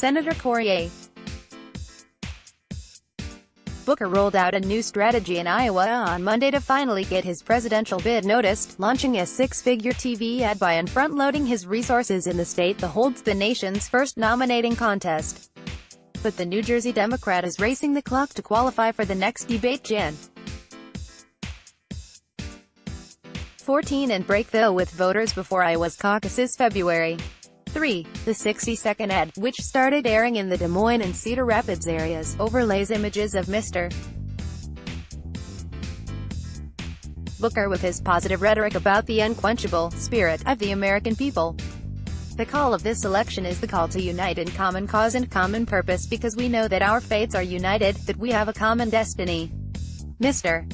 Senator Cory A. Booker rolled out a new strategy in Iowa on Monday to finally get his presidential bid noticed, launching a six-figure TV ad buy and front-loading his resources in the state that holds the nation's first nominating contest. But the New Jersey Democrat is racing the clock to qualify for the next debate Jan. 14 and break though with voters before Iowa's caucuses February 3. The 60-second ad, which started airing in the Des Moines and Cedar Rapids areas, overlays images of Mr. Booker with his positive rhetoric about the unquenchable spirit of the American people. The call of this election is the call to unite in common cause and common purpose because we know that our fates are united, that we have a common destiny. Mr.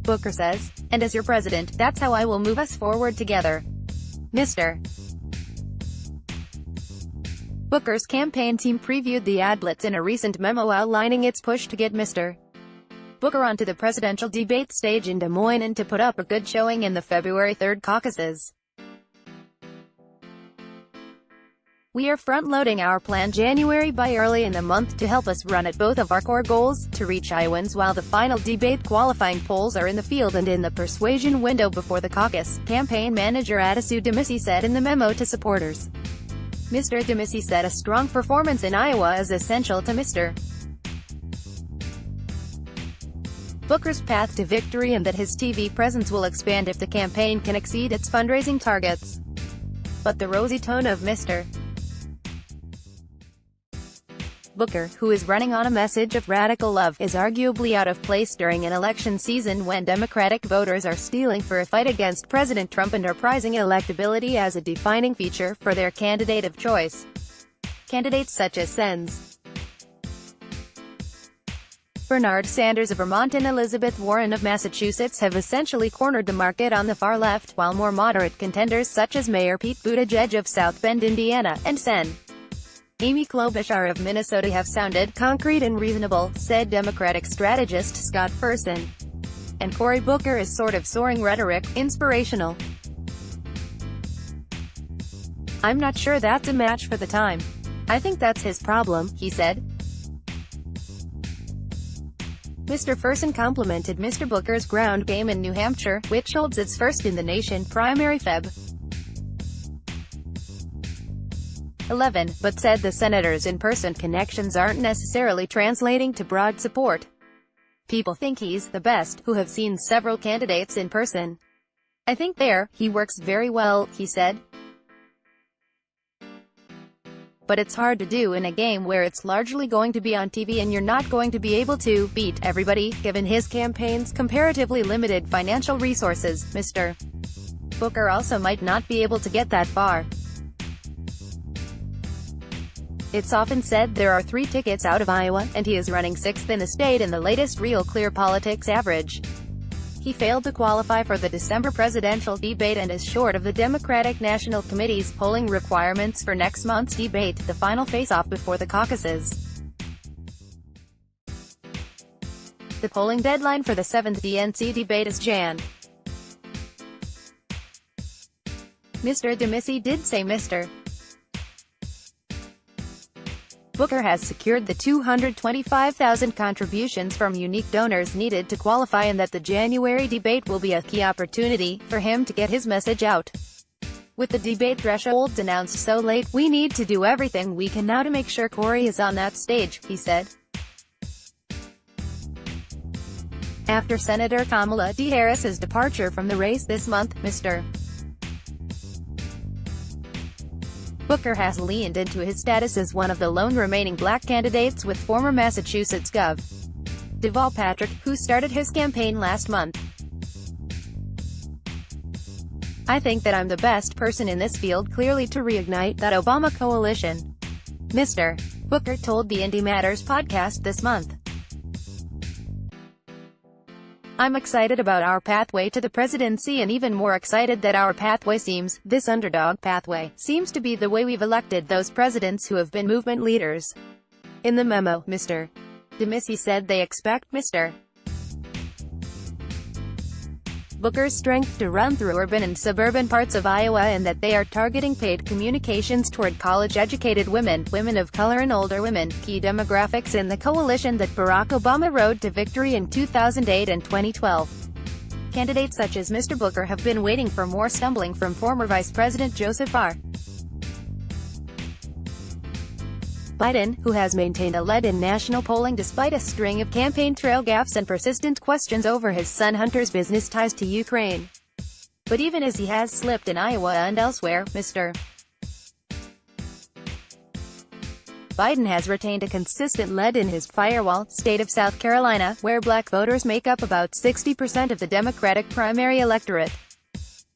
Booker says, and as your president, that's how I will move us forward together. Mr. Booker's campaign team previewed the ad blitz in a recent memo outlining its push to get Mr. Booker onto the presidential debate stage in Des Moines and to put up a good showing in the February 3 caucuses. We are front-loading our plan January by early in the month to help us run at both of our core goals, to reach Iowans while the final debate qualifying polls are in the field and in the persuasion window before the caucus, campaign manager Adisu Demisi said in the memo to supporters. Mr. Demisi said a strong performance in Iowa is essential to Mr. Booker's path to victory and that his TV presence will expand if the campaign can exceed its fundraising targets. But the rosy tone of Mr. Booker, who is running on a message of radical love, is arguably out of place during an election season when Democratic voters are steeling for a fight against President Trump and are prizing electability as a defining feature for their candidate of choice. Candidates such as Sens. Bernard Sanders of Vermont and Elizabeth Warren of Massachusetts have essentially cornered the market on the far left, while more moderate contenders such as Mayor Pete Buttigieg of South Bend, Indiana, and Sen. Amy Klobuchar of Minnesota have sounded concrete and reasonable, said Democratic strategist Scott Furson. And Cory Booker is sort of soaring rhetoric, inspirational. I'm not sure that's a match for the time. I think that's his problem, he said. Mr. Furson complimented Mr. Booker's ground game in New Hampshire, which holds its first in the nation primary Feb. 11, but said the senator's in-person connections aren't necessarily translating to broad support. People think he's the best, who have seen several candidates in person. I think he works very well, he said. But it's hard to do in a game where it's largely going to be on TV and you're not going to be able to beat everybody, given his campaign's comparatively limited financial resources. Mr. Booker also might not be able to get that far. It's often said there are 3 tickets out of Iowa, and he is running 6th in the state in the latest Real Clear Politics average. He failed to qualify for the December presidential debate and is short of the Democratic National Committee's polling requirements for next month's debate, the final face-off before the caucuses. The polling deadline for the 7th DNC debate is Jan. Mr. Demisi did say Mr. Booker has secured the $225,000 contributions from unique donors needed to qualify and that the January debate will be a key opportunity for him to get his message out. With the debate thresholds announced so late, we need to do everything we can now to make sure Cory is on that stage, he said. After Senator Kamala Harris's departure from the race this month, Mr. Booker has leaned into his status as one of the lone remaining black candidates with former Massachusetts Gov. Deval Patrick, who started his campaign last month. I think that I'm the best person in this field clearly to reignite that Obama coalition. Mr. Booker told the Indy Matters podcast this month. I'm excited about our pathway to the presidency and even more excited that our pathway this underdog pathway, seems to be the way we've elected those presidents who have been movement leaders. In the memo, Mr. Demisi said they expect Mr. Booker's strength to run through urban and suburban parts of Iowa, and that they are targeting paid communications toward college-educated women, women of color and older women, key demographics in the coalition that Barack Obama rode to victory in 2008 and 2012. Candidates such as Mr. Booker have been waiting for more stumbling from former Vice President Joseph R. Biden, who has maintained a lead in national polling despite a string of campaign trail gaffes and persistent questions over his son Hunter's business ties to Ukraine. But even as he has slipped in Iowa and elsewhere, Mr. Biden has retained a consistent lead in his firewall state of South Carolina, where black voters make up about 60% of the Democratic primary electorate.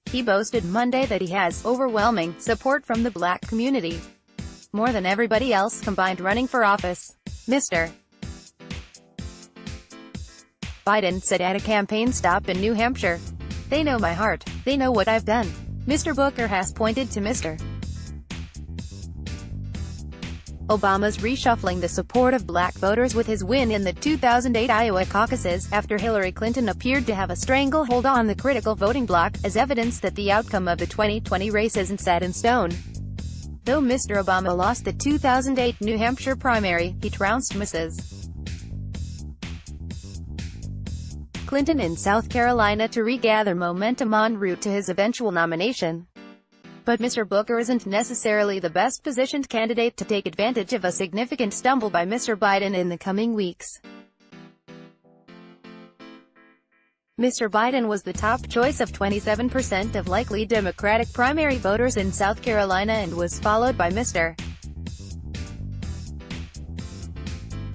He boasted Monday that he has overwhelming support from the black community, more than everybody else combined running for office. Mr. Biden said at a campaign stop in New Hampshire. "They know my heart. They know what I've done." Mr. Booker has pointed to Mr. Obama's reshuffling the support of black voters with his win in the 2008 Iowa caucuses, after Hillary Clinton appeared to have a stranglehold on the critical voting bloc, as evidence that the outcome of the 2020 race isn't set in stone. Though Mr. Obama lost the 2008 New Hampshire primary, he trounced Mrs. Clinton in South Carolina to regather momentum en route to his eventual nomination. But Mr. Booker isn't necessarily the best positioned candidate to take advantage of a significant stumble by Mr. Biden in the coming weeks. Mr. Biden was the top choice of 27% of likely Democratic primary voters in South Carolina and was followed by Mr.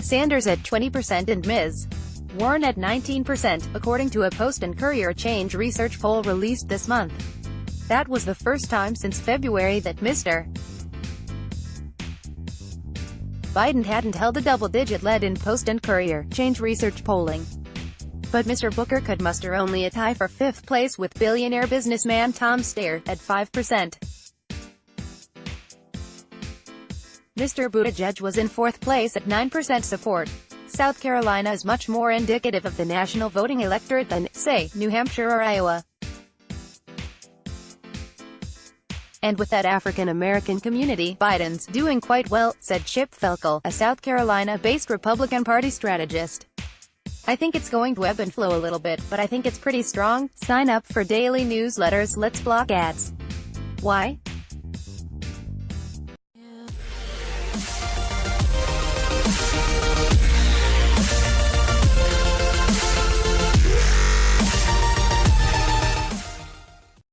Sanders at 20% and Ms. Warren at 19%, according to a Post and Courier Change research poll released this month. That was the first time since February that Mr. Biden hadn't held a double-digit lead in Post and Courier Change research polling. But Mr. Booker could muster only a tie for fifth place with billionaire businessman Tom Steyer at 5%. Mr. Buttigieg was in fourth place at 9% support. South Carolina is much more indicative of the national voting electorate than, say, New Hampshire or Iowa. And with that African-American community, Biden's doing quite well, said Chip Felkel, a South Carolina-based Republican Party strategist. "I think it's going to ebb and flow a little bit, but I think it's pretty strong." Sign up for daily newsletters. Let's block ads. Why?